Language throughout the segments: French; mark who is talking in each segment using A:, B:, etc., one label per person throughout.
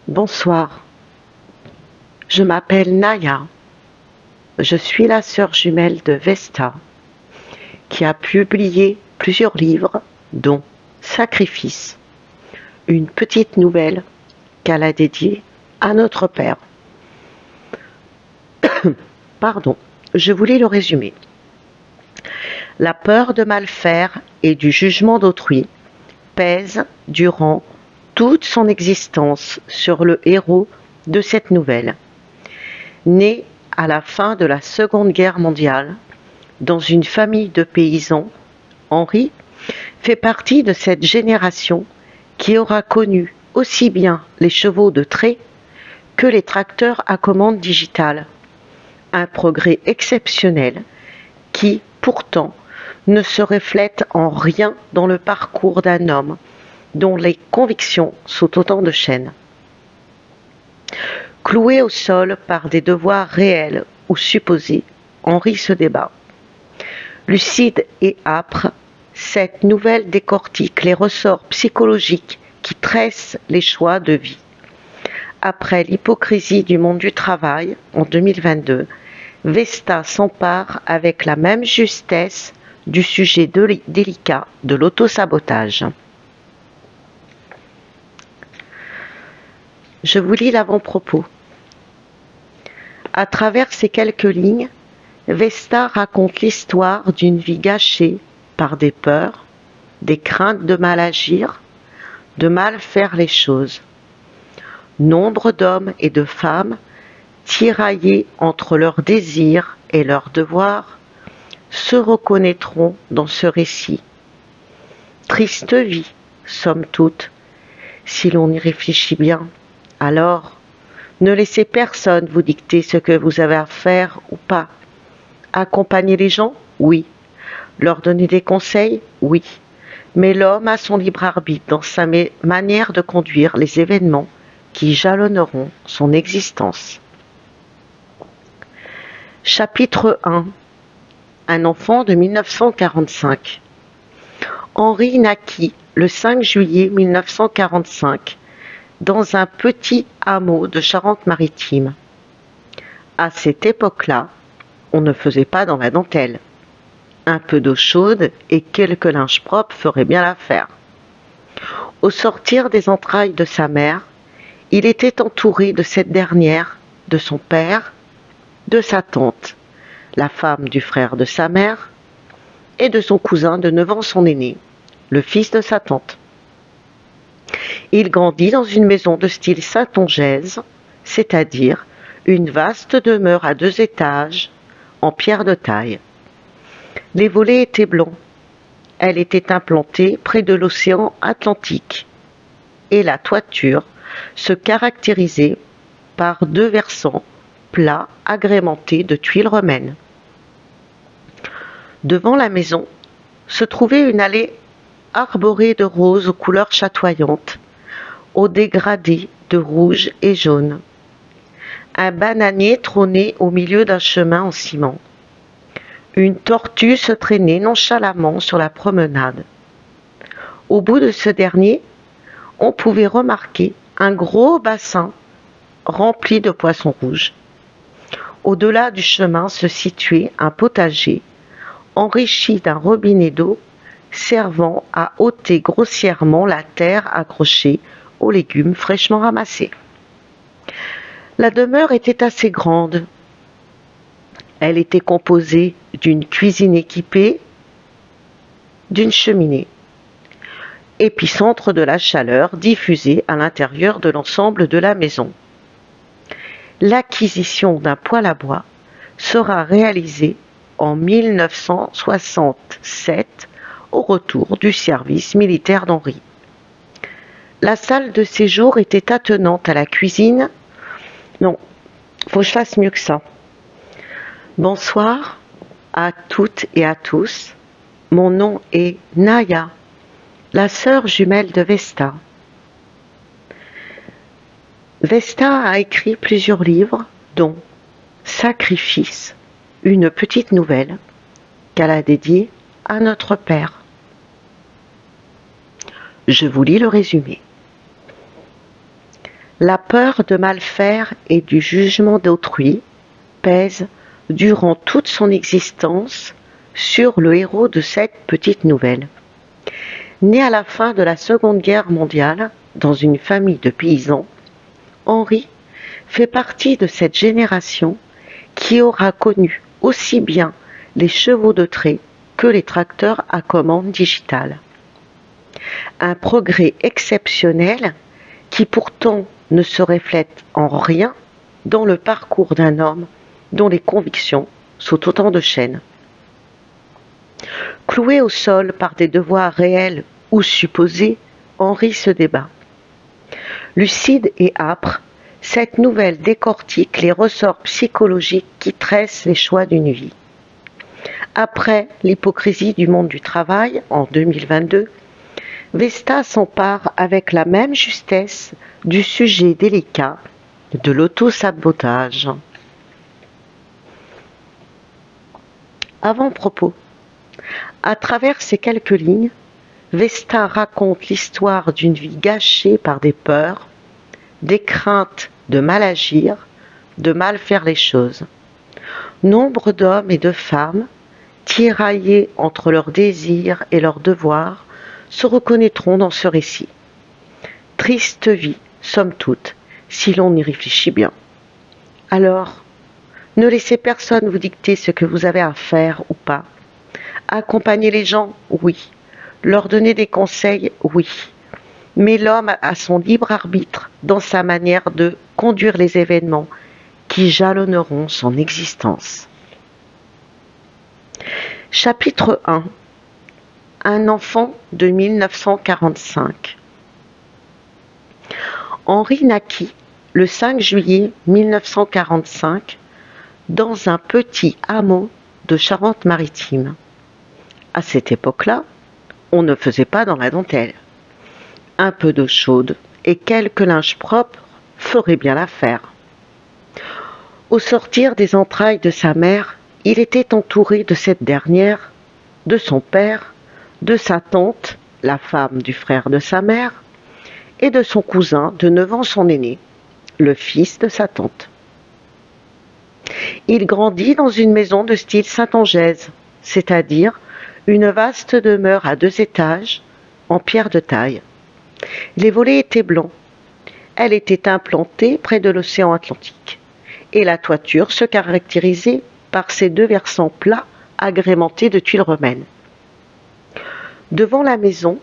A: Bonsoir, je m'appelle Naya. Je suis la sœur jumelle de Vesta, qui a publié plusieurs livres, dont Sacrifice, une petite nouvelle qu'elle a dédiée à notre Père. Pardon, je voulais le résumer. La peur de mal faire et du jugement d'autrui pèse durant toute son existence sur le héros de cette nouvelle. Né à la fin de la Seconde Guerre mondiale, dans une famille de paysans, Henri fait partie de cette génération qui aura connu aussi bien les chevaux de trait que les tracteurs à commande digitale. Un progrès exceptionnel qui, pourtant, ne se reflète en rien dans le parcours d'un homme dont les convictions sont autant de chaînes. Cloué au sol par des devoirs réels ou supposés, Henri se débat. Lucide et âpre, cette nouvelle décortique les ressorts psychologiques qui tressent les choix de vie. Après l'hypocrisie du monde du travail, en 2022, Vesta s'empare avec la même justesse du sujet délicat de l'autosabotage. Je vous lis l'avant-propos. À travers ces quelques lignes, Vesta raconte l'histoire d'une vie gâchée par des peurs, des craintes de mal agir, de mal faire les choses. Nombre d'hommes et de femmes, tiraillés entre leurs désirs et leurs devoirs, se reconnaîtront dans ce récit. Triste vie, somme toute, si l'on y réfléchit bien. Alors, ne laissez personne vous dicter ce que vous avez à faire ou pas. Accompagner les gens, oui. Leur donner des conseils, oui. Mais l'homme a son libre arbitre dans sa manière de conduire les événements qui jalonneront son existence. Chapitre 1. Un enfant de 1945. Henri naquit le 5 juillet 1945 dans un petit hameau de Charente-Maritime. À cette époque-là, on ne faisait pas dans la dentelle. Un peu d'eau chaude et quelques linges propres feraient bien l'affaire. Au sortir des entrailles de sa mère, il était entouré de cette dernière, de son père, de sa tante, la femme du frère de sa mère, et de son cousin de 9 ans son aîné, le fils de sa tante. Il grandit dans une maison de style saintongeaise, c'est-à-dire une vaste demeure à 2 étages, en pierre de taille. Les volets étaient blancs. Elle était implantée près de l'océan Atlantique. Et la toiture se caractérisait par 2 versants plats agrémentés de tuiles romaines. Devant la maison se trouvait une allée arborée de roses aux couleurs chatoyantes, aux dégradés de rouge et jaune. Un bananier trônait au milieu d'un chemin en ciment. Une tortue se traînait nonchalamment sur la promenade. Au bout de ce dernier, on pouvait remarquer un gros bassin rempli de poissons rouges. Au-delà du chemin se situait un potager enrichi d'un robinet d'eau servant à ôter grossièrement la terre accrochée aux légumes fraîchement ramassés. La demeure était assez grande. Elle était composée d'une cuisine équipée, d'une cheminée, épicentre de la chaleur diffusée à l'intérieur de l'ensemble de la maison. L'acquisition d'un poêle à bois sera réalisée en 1967 au retour du service militaire d'Henri. La salle de séjour était attenante à la cuisine. Non, faut que je fasse mieux que ça. Bonsoir à toutes et à tous. Mon nom est Naya, la sœur jumelle de Vesta. Vesta a écrit plusieurs livres, dont Sacrifice, une petite nouvelle qu'elle a dédiée à notre Père. Je vous lis le résumé. La peur de mal faire et du jugement d'autrui pèse durant toute son existence sur le héros de cette petite nouvelle. Né à la fin de la Seconde Guerre mondiale, dans une famille de paysans, Henri fait partie de cette génération qui aura connu aussi bien les chevaux de trait que les tracteurs à commande digitale. Un progrès exceptionnel qui pourtant ne se reflète en rien dans le parcours d'un homme dont les convictions sont autant de chaînes. Cloué au sol par des devoirs réels ou supposés, Henri se débat. Lucide et âpre, cette nouvelle décortique les ressorts psychologiques qui tressent les choix d'une vie. Après l'hypocrisie du monde du travail, en 2022, Vesta s'empare avec la même justesse du sujet délicat de l'auto-sabotage. Avant-propos. À travers ces quelques lignes, Vesta raconte l'histoire d'une vie gâchée par des peurs, des craintes de mal agir, de mal faire les choses. Nombre d'hommes et de femmes, tiraillés entre leurs désirs et leurs devoirs, se reconnaîtront dans ce récit. Triste vie, somme toute, si l'on y réfléchit bien. Alors, ne laissez personne vous dicter ce que vous avez à faire ou pas. Accompagner les gens, oui. Leur donner des conseils, oui. Mais l'homme a son libre arbitre dans sa manière de conduire les événements qui jalonneront son existence. Chapitre 1. Un enfant de 1945. Henri naquit le 5 juillet 1945 dans un petit hameau de Charente-Maritime. À cette époque-là, on ne faisait pas dans la dentelle. Un peu d'eau chaude et quelques linges propres feraient bien l'affaire. Au sortir des entrailles de sa mère, il était entouré de cette dernière, de son père, de sa tante, la femme du frère de sa mère, et de son cousin de 9 ans son aîné, le fils de sa tante. Il grandit dans une maison de style Saint-Angèse, c'est-à-dire une vaste demeure à 2 étages, en pierre de taille. Les volets étaient blancs. Elle était implantée près de l'océan Atlantique, et la toiture se caractérisait par ses 2 versants plats agrémentés de tuiles romaines. Devant la maison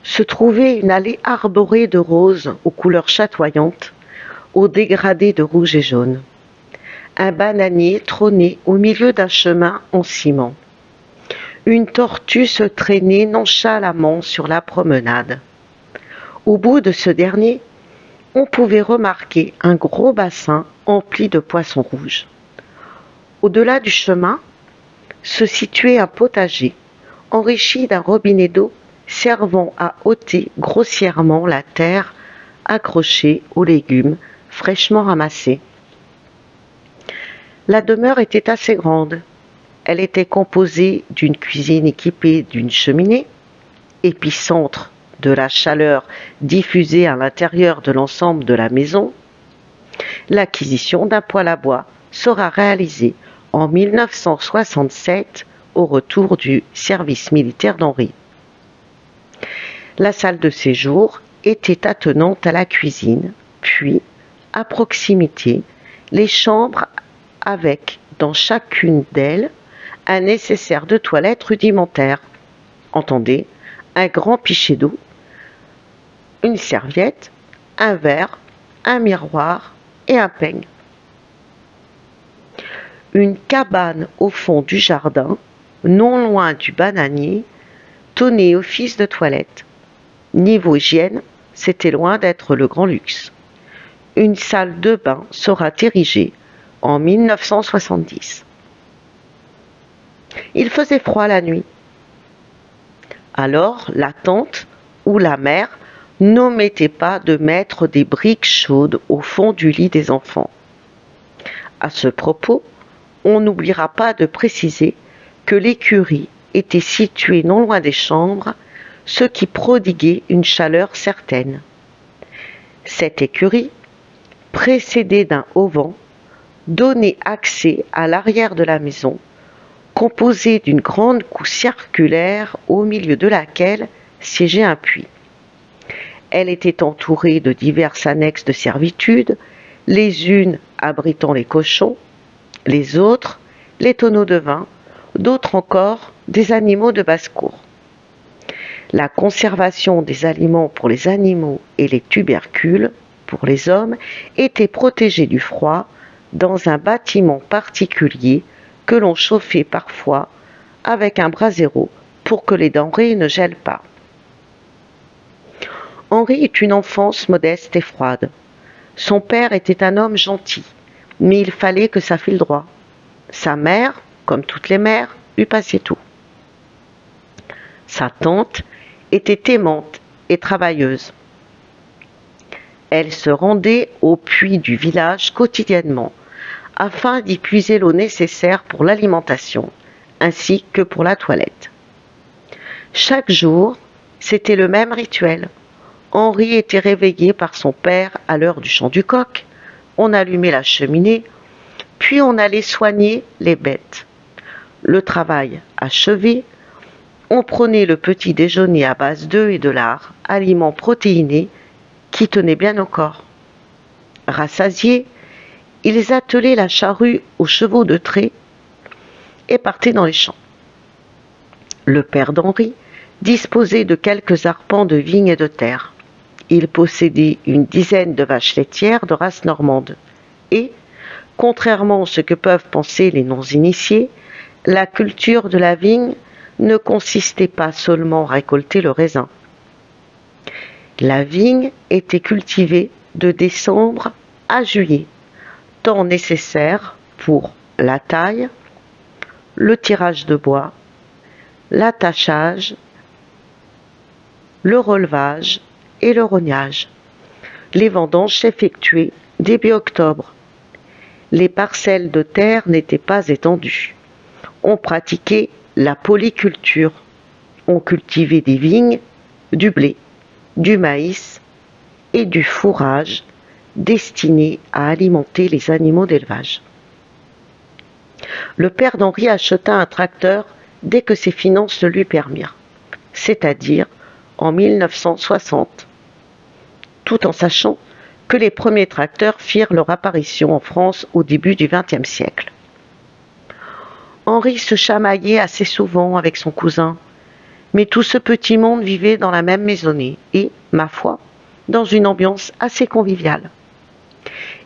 A: se trouvait une allée arborée de roses aux couleurs chatoyantes, aux dégradés de rouge et jaune. Un bananier trônait au milieu d'un chemin en ciment. Une tortue se traînait nonchalamment sur la promenade. Au bout de ce dernier, on pouvait remarquer un gros bassin empli de poissons rouges. Au-delà du chemin se situait un potager, enrichi d'un robinet d'eau servant à ôter grossièrement la terre accrochée aux légumes fraîchement ramassés. La demeure était assez grande. Elle était composée d'une cuisine équipée d'une cheminée, épicentre de la chaleur diffusée à l'intérieur de l'ensemble de la maison. L'acquisition d'un poêle à bois sera réalisée en 1967 au retour du service militaire d'Henri. La salle de séjour était attenante à la cuisine, puis, à proximité, les chambres avec, dans chacune d'elles, un nécessaire de toilette rudimentaire. Entendez, un grand pichet d'eau, une serviette, un verre, un miroir et un peigne. Une cabane au fond du jardin, non loin du bananier, tenait office de toilette. Niveau hygiène, c'était loin d'être le grand luxe. Une salle de bain sera érigée en 1970. Il faisait froid la nuit. Alors la tante ou la mère n'omettait pas de mettre des briques chaudes au fond du lit des enfants. À ce propos, on n'oubliera pas de préciser que l'écurie était située non loin des chambres, ce qui prodiguait une chaleur certaine. Cette écurie précédé d'un auvent, donnait accès à l'arrière de la maison, composée d'une grande cour circulaire au milieu de laquelle siégeait un puits. Elle était entourée de diverses annexes de servitude, les unes abritant les cochons, les autres les tonneaux de vin, d'autres encore des animaux de basse-cour. La conservation des aliments pour les animaux et les tubercules pour les hommes était protégée du froid dans un bâtiment particulier que l'on chauffait parfois avec un brasero pour que les denrées ne gèlent pas. Henri eut une enfance modeste et froide. Son père était un homme gentil, mais il fallait que ça fît le droit. Sa mère, comme toutes les mères, lui passait tout. Sa tante était aimante et travailleuse. Elle se rendait au puits du village quotidiennement, afin d'y puiser l'eau nécessaire pour l'alimentation, ainsi que pour la toilette. Chaque jour, c'était le même rituel. Henri était réveillé par son père à l'heure du chant du coq. On allumait la cheminée, puis on allait soigner les bêtes. Le travail achevé, on prenait le petit déjeuner à base d'œufs et de lard, aliment protéiné qui tenait bien au corps. Rassasiés, ils attelaient la charrue aux chevaux de trait et partaient dans les champs. Le père d'Henri disposait de quelques arpents de vignes et de terre. Il possédait une dizaine de vaches laitières de race normande et, contrairement à ce que peuvent penser les non-initiés, la culture de la vigne ne consistait pas seulement à récolter le raisin. La vigne était cultivée de décembre à juillet, temps nécessaire pour la taille, le tirage de bois, l'attachage, le relevage et le rognage. Les vendanges s'effectuaient début octobre. Les parcelles de terre n'étaient pas étendues. On pratiquait la polyculture. On cultivait des vignes, du blé, du maïs et du fourrage destinés à alimenter les animaux d'élevage. Le père d'Henri acheta un tracteur dès que ses finances le lui permirent, c'est-à-dire en 1960, tout en sachant que les premiers tracteurs firent leur apparition en France au début du XXe siècle. Henri se chamaillait assez souvent avec son cousin, mais tout ce petit monde vivait dans la même maisonnée et, ma foi, dans une ambiance assez conviviale.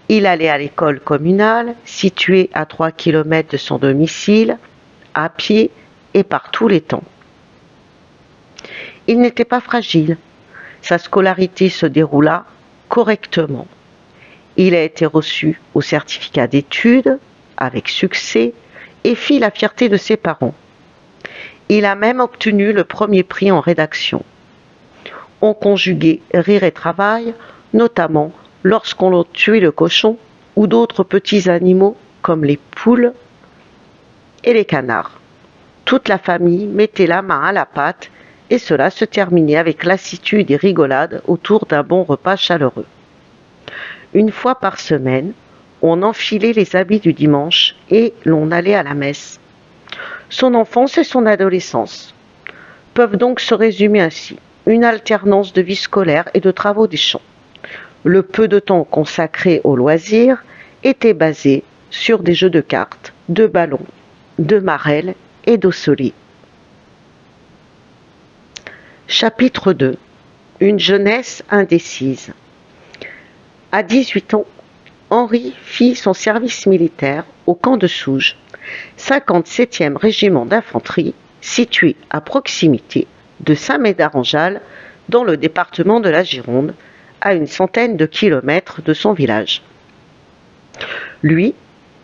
A: Il allait à l'école communale, située à 3 kilomètres de son domicile, à pied et par tous les temps. Il n'était pas fragile. Sa scolarité se déroula correctement. Il a été reçu au certificat d'études avec succès et fit la fierté de ses parents. Il a même obtenu le premier prix en rédaction. On conjuguait rire et travail, notamment lorsqu'on tuait le cochon ou d'autres petits animaux comme les poules et les canards. Toute la famille mettait la main à la pâte et cela se terminait avec lassitude et rigolade autour d'un bon repas chaleureux. Une fois par semaine, on enfilait les habits du dimanche et l'on allait à la messe. Son enfance et son adolescence peuvent donc se résumer ainsi: une alternance de vie scolaire et de travaux des champs. Le peu de temps consacré aux loisirs était basé sur des jeux de cartes, de ballons, de marelles et d'osselets. Chapitre 2. Une jeunesse indécise. À 18 ans, Henri fit son service militaire au camp de Souges, 57e régiment d'infanterie, situé à proximité de Saint-Médard-en-Jalles, dans le département de la Gironde, à une centaine de kilomètres de son village. Lui,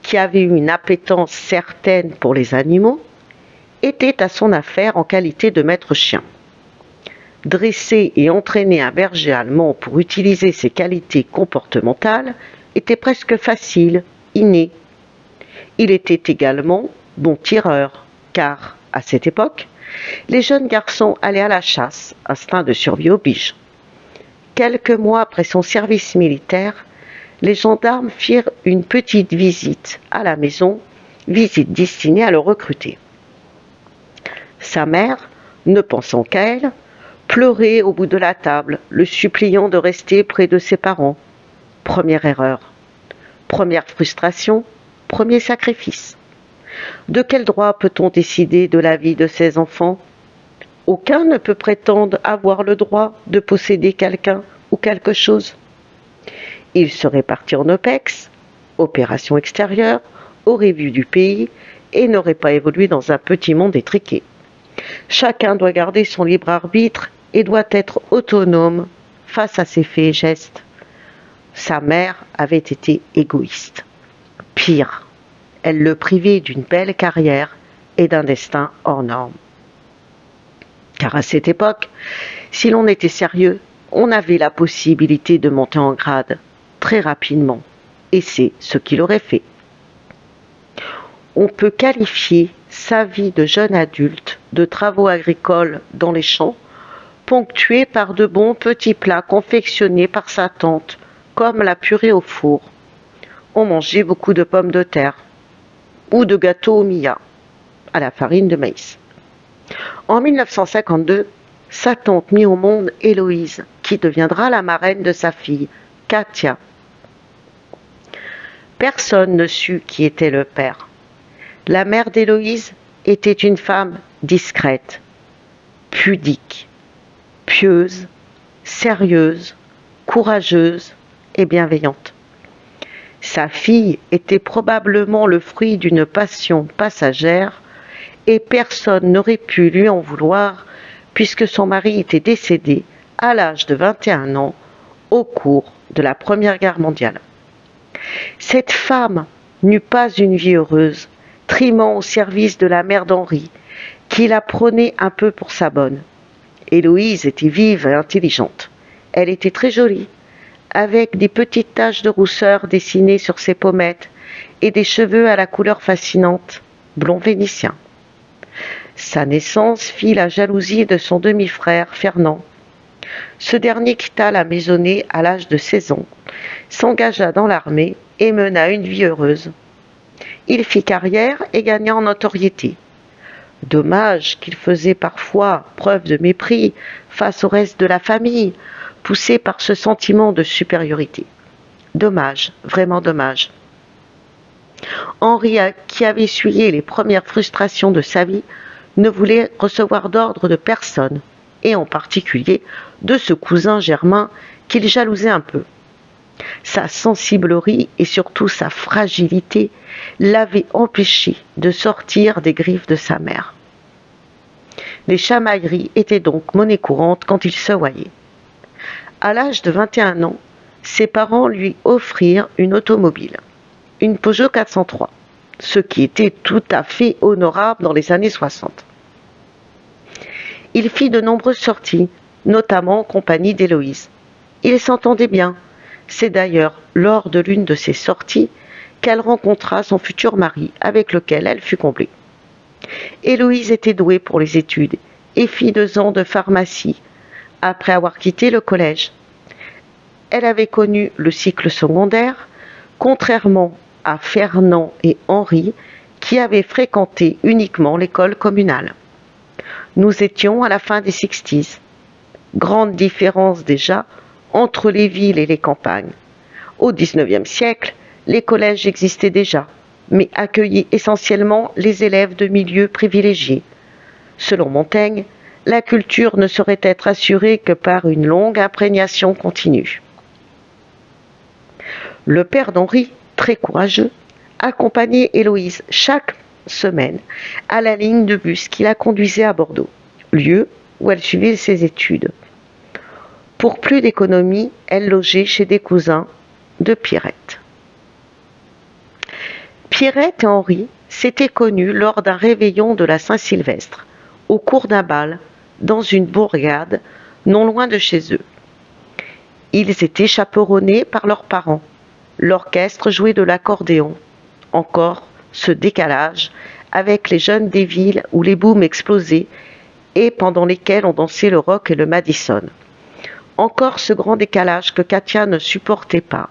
A: qui avait une appétence certaine pour les animaux, était à son affaire en qualité de maître chien. Dresser et entraîner un berger allemand pour utiliser ses qualités comportementales était presque facile, inné. Il était également bon tireur, car, à cette époque, les jeunes garçons allaient à la chasse, instinct de survie oblige. Quelques mois après son service militaire, Les gendarmes firent une petite visite à la maison, visite destinée à le recruter. Sa mère, ne pensant qu'à elle, pleurait au bout de la table, le suppliant de rester près de ses parents. Première erreur. Première frustration, premier sacrifice. De quel droit peut-on décider de la vie de ses enfants? Aucun ne peut prétendre avoir le droit de posséder quelqu'un ou quelque chose. Il serait parti en OPEX, opération extérieure, aurait vu du pays et n'aurait pas évolué dans un petit monde étriqué. Chacun doit garder son libre arbitre et doit être autonome face à ses faits et gestes. Sa mère avait été égoïste. Pire, elle le privait d'une belle carrière et d'un destin hors norme. Car à cette époque, si l'on était sérieux, on avait la possibilité de monter en grade très rapidement, et c'est ce qu'il aurait fait. On peut qualifier sa vie de jeune adulte de travaux agricoles dans les champs, ponctués par de bons petits plats confectionnés par sa tante, comme la purée au four. On mangeait beaucoup de pommes de terre ou de gâteaux au millat, à la farine de maïs. En 1952, sa tante mit au monde Héloïse, qui deviendra la marraine de sa fille, Katia. Personne ne sut qui était le père. La mère d'Héloïse était une femme discrète, pudique, pieuse, sérieuse, courageuse et bienveillante. Sa fille était probablement le fruit d'une passion passagère et personne n'aurait pu lui en vouloir puisque son mari était décédé à l'âge de 21 ans au cours de la Première Guerre mondiale. Cette femme n'eut pas une vie heureuse, trimant au service de la mère d'Henri, qui la prenait un peu pour sa bonne. Héloïse était vive et intelligente. Elle était très jolie, avec des petites taches de rousseur dessinées sur ses pommettes et des cheveux à la couleur fascinante, blond vénitien. Sa naissance fit la jalousie de son demi-frère Fernand. Ce dernier quitta la maisonnée à l'âge de 16 ans, s'engagea dans l'armée et mena une vie heureuse. Il fit carrière et gagna en notoriété. Dommage qu'il faisait parfois preuve de mépris face au reste de la famille, poussé par ce sentiment de supériorité. Dommage, vraiment dommage. Henri, qui avait essuyé les premières frustrations de sa vie, ne voulait recevoir d'ordre de personne, et en particulier de ce cousin Germain qu'il jalousait un peu. Sa sensiblerie et surtout sa fragilité l'avaient empêché de sortir des griffes de sa mère. Les chamailleries étaient donc monnaie courante quand ils se voyaient. À l'âge de 21 ans, ses parents lui offrirent une automobile, une Peugeot 403, ce qui était tout à fait honorable dans les années 60. Il fit de nombreuses sorties, notamment en compagnie d'Héloïse. Ils s'entendaient bien. C'est d'ailleurs lors de l'une de ces sorties qu'elle rencontra son futur mari, avec lequel elle fut comblée. Héloïse était douée pour les études et fit 2 ans de pharmacie après avoir quitté le collège. Elle avait connu le cycle secondaire, contrairement à Fernand et Henri, qui avaient fréquenté uniquement l'école communale. Nous étions à la fin des 60s. Grande différence déjà entre les villes et les campagnes. Au XIXe siècle, les collèges existaient déjà, mais accueillaient essentiellement les élèves de milieux privilégiés. Selon Montaigne, la culture ne saurait être assurée que par une longue imprégnation continue. Le père d'Henri, très courageux, accompagnait Héloïse chaque semaine à la ligne de bus qui la conduisait à Bordeaux, lieu où elle suivait ses études. Pour plus d'économie, elle logeait chez des cousins de Pierrette. Pierrette et Henri s'étaient connus lors d'un réveillon de la Saint-Sylvestre, au cours d'un bal, dans une bourgade non loin de chez eux. Ils étaient chaperonnés par leurs parents. L'orchestre jouait de l'accordéon. Encore ce décalage avec les jeunes des villes où les booms explosaient et pendant lesquels on dansait le rock et le Madison. Encore ce grand décalage que Katia ne supportait pas.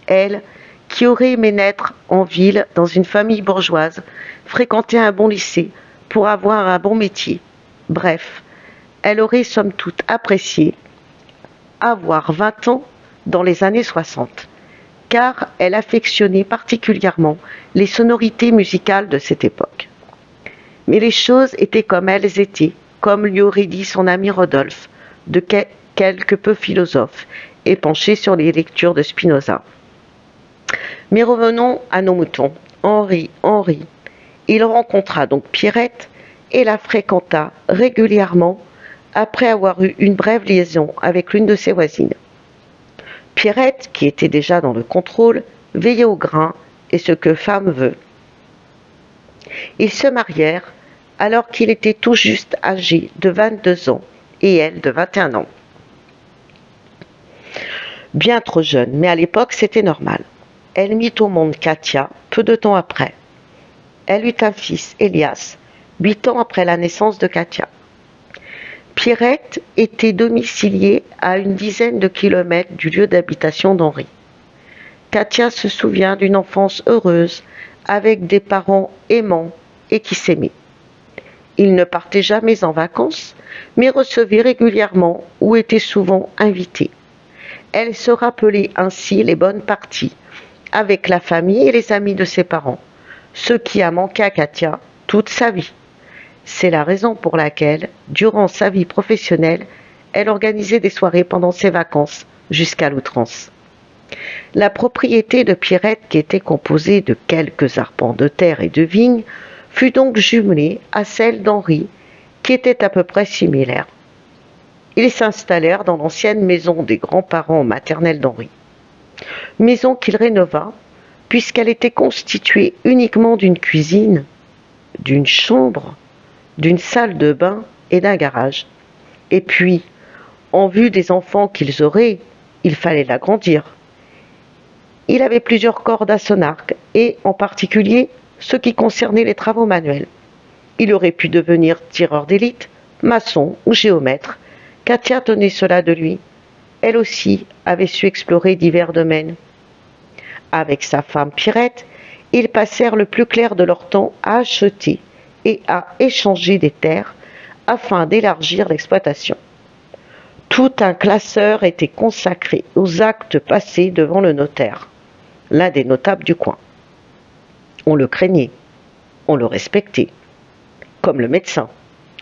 A: elle, qui aurait aimé naître en ville dans une famille bourgeoise, fréquenter un bon lycée pour avoir un bon métier. Bref, elle aurait somme toute apprécié avoir 20 ans dans les années 60, car elle affectionnait particulièrement les sonorités musicales de cette époque. Mais les choses étaient comme elles étaient, comme lui aurait dit son ami Rodolphe, de quelque peu philosophe et penché sur les lectures de Spinoza. Mais revenons à nos moutons. Henri. Il rencontra donc Pierrette et la fréquenta régulièrement après avoir eu une brève liaison avec l'une de ses voisines. Pierrette, qui était déjà dans le contrôle, veillait au grain et ce que femme veut. Ils se marièrent alors qu'il était tout juste âgé de 22 ans et elle de 21 ans. Bien trop jeune, mais à l'époque c'était normal. Elle mit au monde Katia peu de temps après. Elle eut un fils, Elias, 8 ans après la naissance de Katia. Pierrette était domiciliée à une dizaine de kilomètres du lieu d'habitation d'Henri. Katia se souvient d'une enfance heureuse, avec des parents aimants et qui s'aimaient. Ils ne partaient jamais en vacances, mais recevaient régulièrement ou étaient souvent invités. Elle se rappelait ainsi les bonnes parties, avec la famille et les amis de ses parents, ce qui a manqué à Katia toute sa vie. C'est la raison pour laquelle, durant sa vie professionnelle, elle organisait des soirées pendant ses vacances, jusqu'à l'outrance. La propriété de Pierrette, qui était composée de quelques arpents de terre et de vignes, fut donc jumelée à celle d'Henri, qui était à peu près similaire. Ils s'installèrent dans l'ancienne maison des grands-parents maternels d'Henri. Maison qu'il rénova, puisqu'elle était constituée uniquement d'une cuisine, d'une chambre, d'une salle de bain et d'un garage. Et puis, en vue des enfants qu'ils auraient, il fallait l'agrandir. Il avait plusieurs cordes à son arc, et en particulier ce qui concernait les travaux manuels. Il aurait pu devenir tireur d'élite, maçon ou géomètre. Katia tenait cela de lui. Elle aussi avait su explorer divers domaines. Avec sa femme Pierrette, ils passèrent le plus clair de leur temps à acheter et à échanger des terres afin d'élargir l'exploitation. Tout un classeur était consacré aux actes passés devant le notaire, l'un des notables du coin. On le craignait, on le respectait, comme le médecin,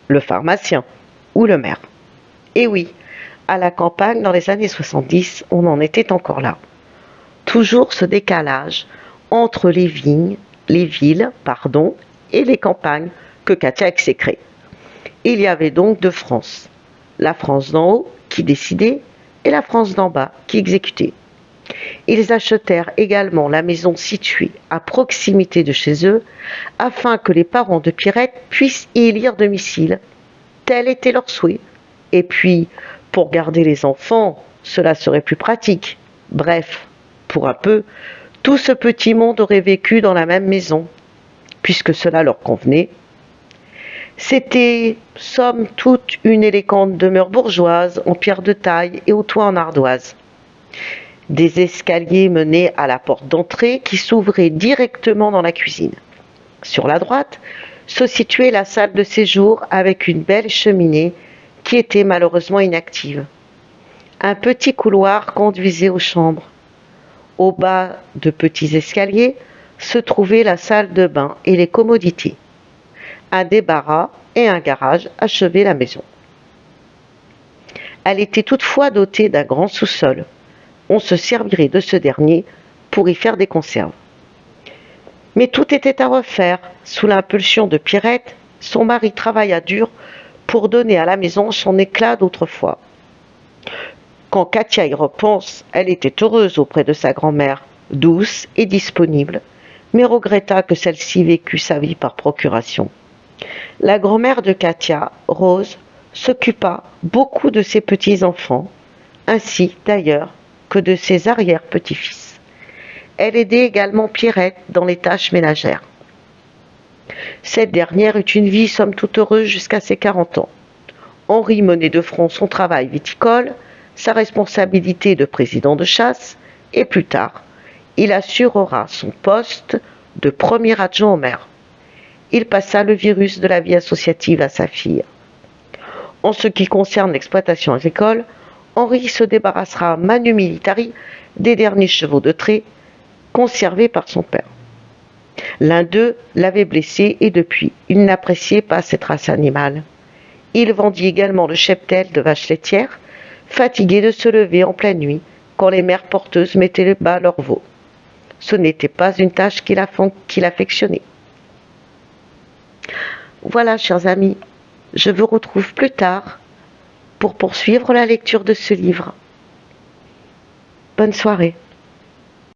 A: le pharmacien ou le maire. Et oui, à la campagne, dans les années 70, on en était encore là. Toujours ce décalage entre les villes, et les campagnes que Katia exécrait. Il y avait donc deux France. La France d'en haut qui décidait et la France d'en bas qui exécutait. Ils achetèrent également la maison située à proximité de chez eux afin que les parents de Pierrette puissent y élire domicile. Tel était leur souhait. Et puis, pour garder les enfants, cela serait plus pratique. Bref, pour un peu, tout ce petit monde aurait vécu dans la même maison, puisque cela leur convenait. C'était, somme toute, une élégante demeure bourgeoise en pierre de taille et au toit en ardoise. Des escaliers menaient à la porte d'entrée qui s'ouvrait directement dans la cuisine. Sur la droite se situait la salle de séjour avec une belle cheminée qui était malheureusement inactive. Un petit couloir conduisait aux chambres. Au bas de petits escaliers se trouvait la salle de bain et les commodités. Un débarras et un garage achevaient la maison. Elle était toutefois dotée d'un grand sous-sol. On se servirait de ce dernier pour y faire des conserves. Mais tout était à refaire. Sous l'impulsion de Pierrette, son mari travailla dur pour donner à la maison son éclat d'autrefois. Quand Katia y repense, elle était heureuse auprès de sa grand-mère, douce et disponible, mais regretta que celle-ci vécût sa vie par procuration. La grand-mère de Katia, Rose, s'occupa beaucoup de ses petits-enfants, ainsi d'ailleurs que de ses arrière-petits-fils. Elle aidait également Pierrette dans les tâches ménagères. Cette dernière eut une vie somme toute heureuse jusqu'à ses 40 ans. Henri menait de front son travail viticole, sa responsabilité de président de chasse, et plus tard, il assurera son poste de premier adjoint au maire. Il passa le virus de la vie associative à sa fille. En ce qui concerne l'exploitation agricole, Henri se débarrassera manu militari des derniers chevaux de trait conservés par son père. L'un d'eux l'avait blessé et depuis, il n'appréciait pas cette race animale. Il vendit également le cheptel de vaches laitières, fatigué de se lever en pleine nuit quand les mères porteuses mettaient bas leurs veaux. Ce n'était pas une tâche qu'il affectionnait. Voilà, chers amis, je vous retrouve plus tard pour poursuivre la lecture de ce livre. Bonne soirée.